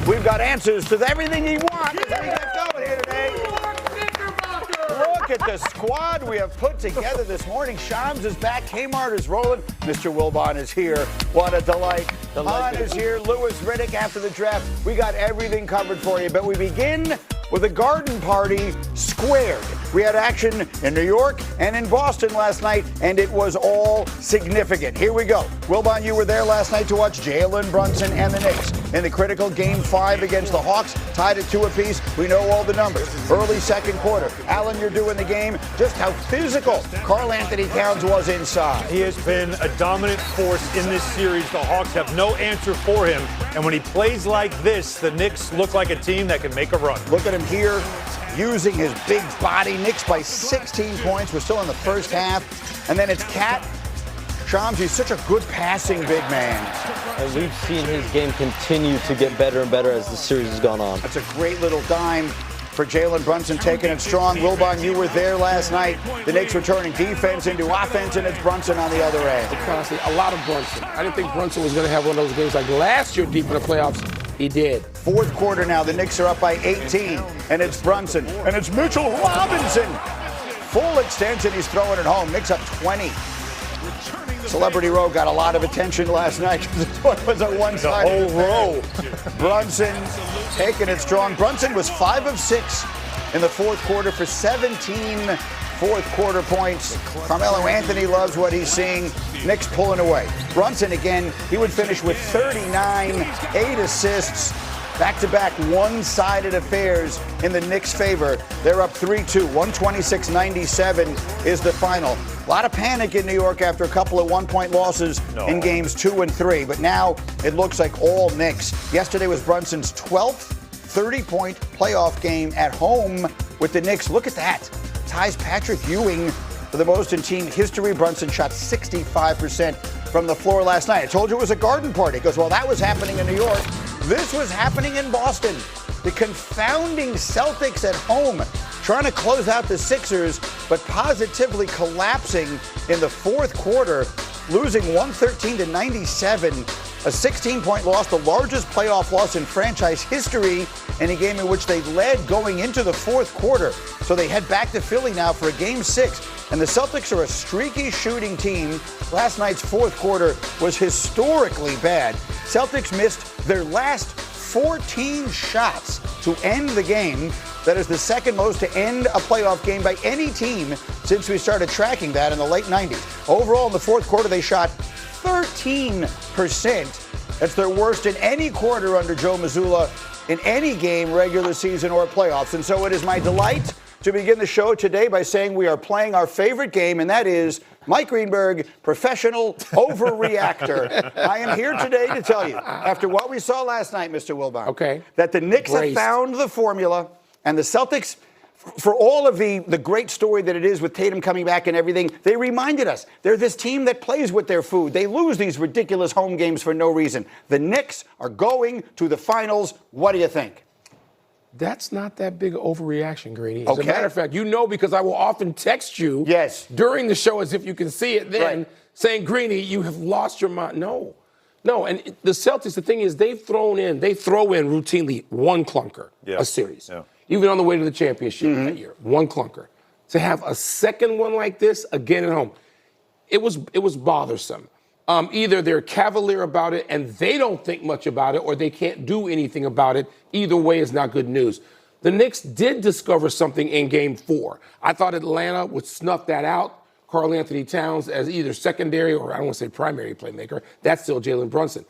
We've got answers to everything you want. We get going here today. Look at the squad we have put together this morning. Shams is back. Kmart is rolling. Mr. Wilbon is here. What a delight. Hahn is here. Lewis Riddick after the draft. We got everything covered for you. But we begin with a garden party squared. We had action in New York and in Boston last night, and it was all significant. Here we go. Wilbon, you were there last night to watch Jalen Brunson and the Knicks in the critical Game 5 against the Hawks, tied at 2 apiece. We know all the numbers. Early second quarter. Alan, you're doing the game. Just how physical Karl Anthony Towns was inside. He has been a dominant force in this series. The Hawks have no answer for him. And when he plays like this, the Knicks look like a team that can make a run. Look at him here, using his big body. Knicks by 16 points. We're still in the first half. And then it's Cat. Shams, he's such a good passing big man. And we've seen his game continue to get better and better as the series has gone on. That's a great little dime for Jalen Brunson, taking it strong. Wilbon, you were there last night. The Knicks returning defense into offense, and it's Brunson on the other end. Honestly, a lot of Brunson. I didn't think Brunson was going to have one of those games like last year deep in the playoffs. He did. Fourth quarter now, the Knicks are up by 18, and it's Brunson, and it's Mitchell Robinson. Full extension, he's throwing it home. Knicks up 20. Celebrity Row got a lot of attention last night because it was a one-sided whole row. Brunson taking it strong. Brunson was 5 of 6 in the fourth quarter for 17 fourth quarter points. Carmelo Anthony loves what he's seeing. Knicks pulling away. Brunson again, he would finish with 39, 8 assists. Back-to-back one-sided affairs in the Knicks' favor. They're up 3-2. 126-97 is the final. A lot of panic in New York after a couple of one-point losses in games 2 and 3. But now it looks like all Knicks. Yesterday was Brunson's 12th 30-point playoff game at home with the Knicks. Look at that. Ties Patrick Ewing for the most in team history. Brunson shot 65% from the floor last night. I told you it was a garden party. He goes, well, that was happening in New York. This was happening in Boston. The confounding Celtics at home trying to close out the Sixers, but positively collapsing in the fourth quarter, losing 113-97, a 16-point loss, the largest playoff loss in franchise history, in a game in which they led going into the fourth quarter. So they head back to Philly now for a Game 6. And the Celtics are a streaky shooting team. Last night's fourth quarter was historically bad. Celtics missed their last 14 shots to end the game. That is the second most to end a playoff game by any team since we started tracking that in the late 90s. Overall, in the fourth quarter, they shot 13%. That's their worst in any quarter under Joe Mazzulla in any game, regular season or playoffs. And so it is my delight to begin the show today by saying we are playing our favorite game, and that is Mike Greenberg, professional overreactor. I am here today to tell you, after what we saw last night, Mr. Wilbon, that the Knicks have found the formula, and the Celtics, for all of the great story that it is with Tatum coming back and everything, they reminded us they're this team that plays with their food. They lose these ridiculous home games for no reason. The Knicks are going to the finals. What do you think? That's not that big of overreaction, Greeny. As a matter of fact, you know, because I will often text you during the show as if you can see it then, saying, Greeny, you have lost your mind. No. And the Celtics, the thing is, they throw in routinely one clunker a series. Yeah. Even on the way to the championship that year, one clunker. To have a second one like this again at home, it was bothersome. Either they're cavalier about it and they don't think much about it, or they can't do anything about it. Either way is not good news. The Knicks did discover something in Game 4. I thought Atlanta would snuff that out. Karl Anthony Towns as either secondary or I don't want to say primary playmaker. That's still Jalen Brunson.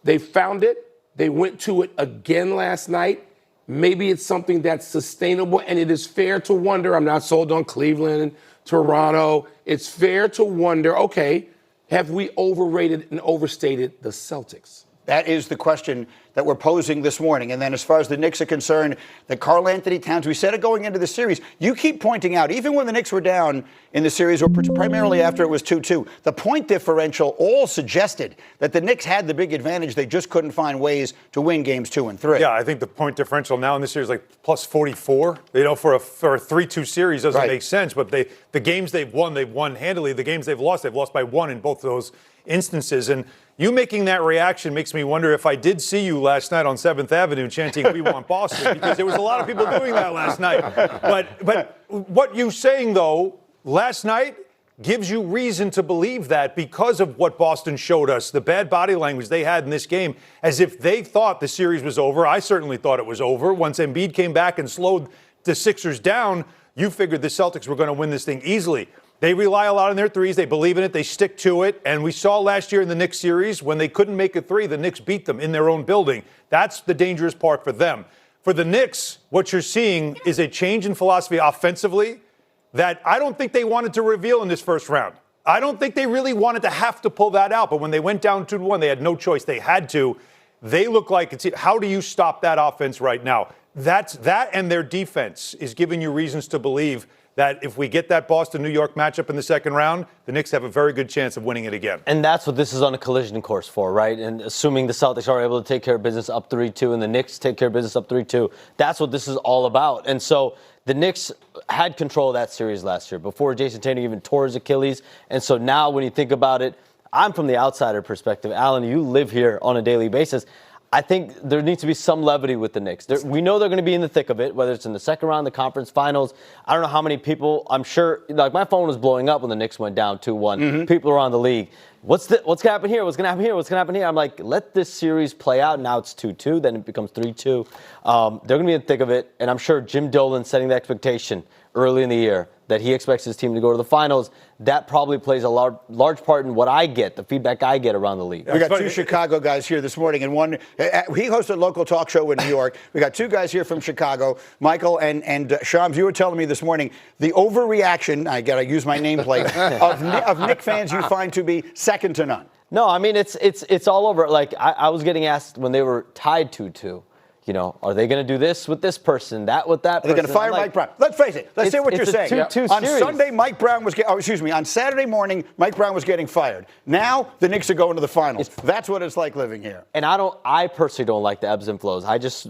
They found it. They went to it again last night. Maybe it's something that's sustainable, and it is fair to wonder. I'm not sold on Cleveland and Toronto. It's fair to wonder, okay, have we overrated and overstated the Celtics? That is the question that we're posing this morning. And then as far as the Knicks are concerned, that Karl Anthony Towns, we said it going into the series, you keep pointing out, even when the Knicks were down in the series, or primarily after it was 2-2, the point differential all suggested that the Knicks had the big advantage. They just couldn't find ways to win games 2 and 3. Yeah, I think the point differential now in this series is like plus 44. You know, for a 3-2 series doesn't make sense. But the games they've won handily. The games they've lost by 1 in both of those instances. And You making that reaction makes me wonder if I did see you last night on 7th Avenue chanting "We want Boston," because there was a lot of people doing that last night. But what you're saying, though, last night gives you reason to believe that because of what Boston showed us, the bad body language they had in this game, as if they thought the series was over. I certainly thought it was over. Once Embiid came back and slowed the Sixers down, you figured the Celtics were going to win this thing easily. They rely a lot on their threes. They believe in it. They stick to it. And we saw last year in the Knicks series, when they couldn't make a three, the Knicks beat them in their own building. That's the dangerous part for them. For the Knicks, what you're seeing is a change in philosophy offensively that I don't think they wanted to reveal in this first round. I don't think they really wanted to have to pull that out. But when they went down 2-1, they had no choice. They had to. They look like it's. How do you stop that offense right now? That and their defense is giving you reasons to believe that if we get that Boston-New York matchup in the second round, the Knicks have a very good chance of winning it again. And that's what this is on a collision course for, right? And assuming the Celtics are able to take care of business up 3-2 and the Knicks take care of business up 3-2, that's what this is all about. And so the Knicks had control of that series last year before Jason Tatum even tore his Achilles. And so now when you think about it, I'm from the outsider perspective. Alan, you live here on a daily basis. I think there needs to be some levity with the Knicks. We know they're going to be in the thick of it, whether it's in the second round, the conference finals. I don't know how many people, I'm sure, like my phone was blowing up when the Knicks went down 2-1. People around the league. What's going to happen here? What's going to happen here? What's going to happen here? I'm like, let this series play out. Now it's 2-2. Then it becomes 3-2. They're going to be in the thick of it. And I'm sure Jim Dolan setting the expectation early in the year that he expects his team to go to the finals. That probably plays a large part in what I get, the feedback I get around the league. We got two Chicago guys here this morning, and one, he hosted a local talk show in New York. We got two guys here from Chicago, Michael and Shams. You were telling me this morning the overreaction, I got to use my nameplate, of Knicks fans you find to be second to none. No, I mean, it's all over. Like, I was getting asked when they were tied 2-2. You know, are they going to do this with this person, that with that person? They're going to fire Mike Brown. Let's face it. Let's hear what you're saying. On Sunday, Mike Brown was on Saturday morning, Mike Brown was getting fired. Now the Knicks are going to the finals. That's what it's like living here. And I personally don't like the ebbs and flows. I just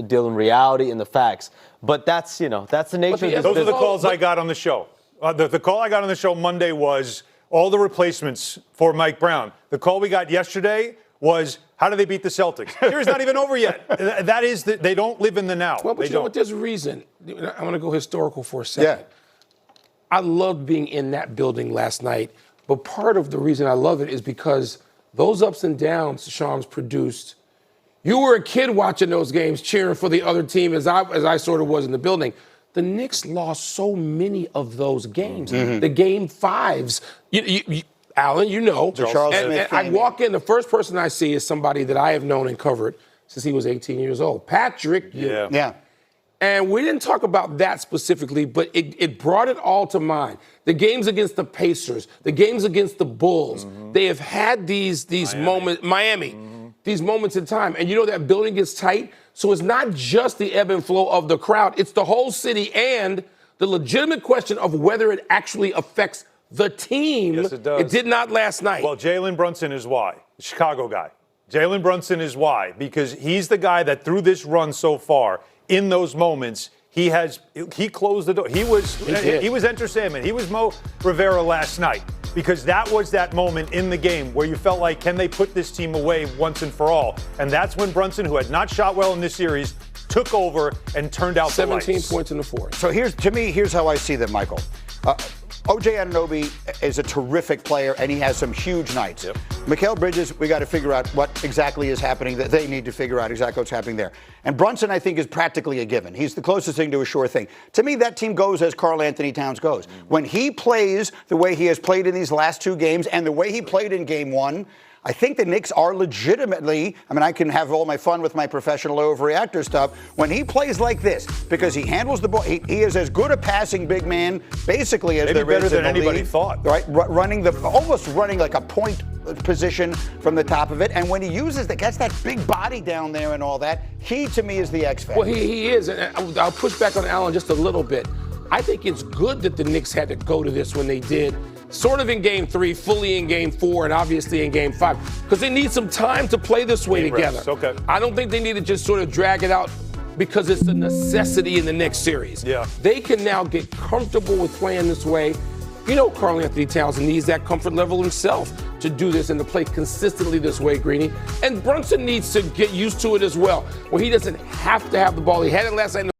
deal in reality and the facts. But that's the nature of this business. Those are the calls I got on the show. The call I got on the show Monday was all the replacements for Mike Brown. The call we got yesterday was, how do they beat the Celtics? The series not even over yet. That is, they don't live in the now. Well, but you know what? There's a reason. I want to go historical for a second. Yeah. I loved being in that building last night, but part of the reason I love it is because those ups and downs Shams produced. You were a kid watching those games, cheering for the other team, as I sort of was in the building. The Knicks lost so many of those games. The game fives. Alan, you know. And I walk in, the first person I see is somebody that I have known and covered since he was 18 years old. Patrick Ewing. Yeah. And we didn't talk about that specifically, but it brought it all to mind. The games against the Pacers, the games against the Bulls, they have had these moments, Miami, these moments in time. And you know that building gets tight, so it's not just the ebb and flow of the crowd, it's the whole city and the legitimate question of whether it actually affects the team. Yes, it does. It did not last night. Well, Jalen Brunson is why. The Chicago guy. Jalen Brunson is why. Because he's the guy that through this run so far, in those moments, he closed the door. He was Enter Sandman. He was Mo Rivera last night. Because that was that moment in the game where you felt like, can they put this team away once and for all? And that's when Brunson, who had not shot well in this series, took over and turned out 17 points in the fourth. So here's how I see them, Michael. O.J. Anunoby is a terrific player, and he has some huge nights. Mikal Bridges, we got to figure out what exactly is happening. That they need to figure out exactly what's happening there. And Brunson, I think, is practically a given. He's the closest thing to a sure thing. To me, that team goes as Karl Anthony Towns goes. When he plays the way he has played in these last two games and the way he played in Game 1, I think the Knicks are legitimately, I can have all my fun with my professional overreactor stuff. When he plays like this, because he handles the ball, he is as good a passing big man, basically, as there is in the league. Maybe better than anybody thought. Right, almost running like a point position from the top of it. And when he uses gets that big body down there and all that, he, to me, is the X factor. Well, he is, and I'll push back on Allen just a little bit. I think it's good that the Knicks had to go to this when they did. Sort of in Game 3, fully in Game 4, and obviously in Game 5. Because they need some time to play this way together. Okay. I don't think they need to just sort of drag it out because it's a necessity in the next series. Yeah. They can now get comfortable with playing this way. You know Karl Anthony Towns needs that comfort level himself. to do this and to play consistently this way, Greeny. And Brunson needs to get used to it as well, where he doesn't have to have the ball. He had it last night.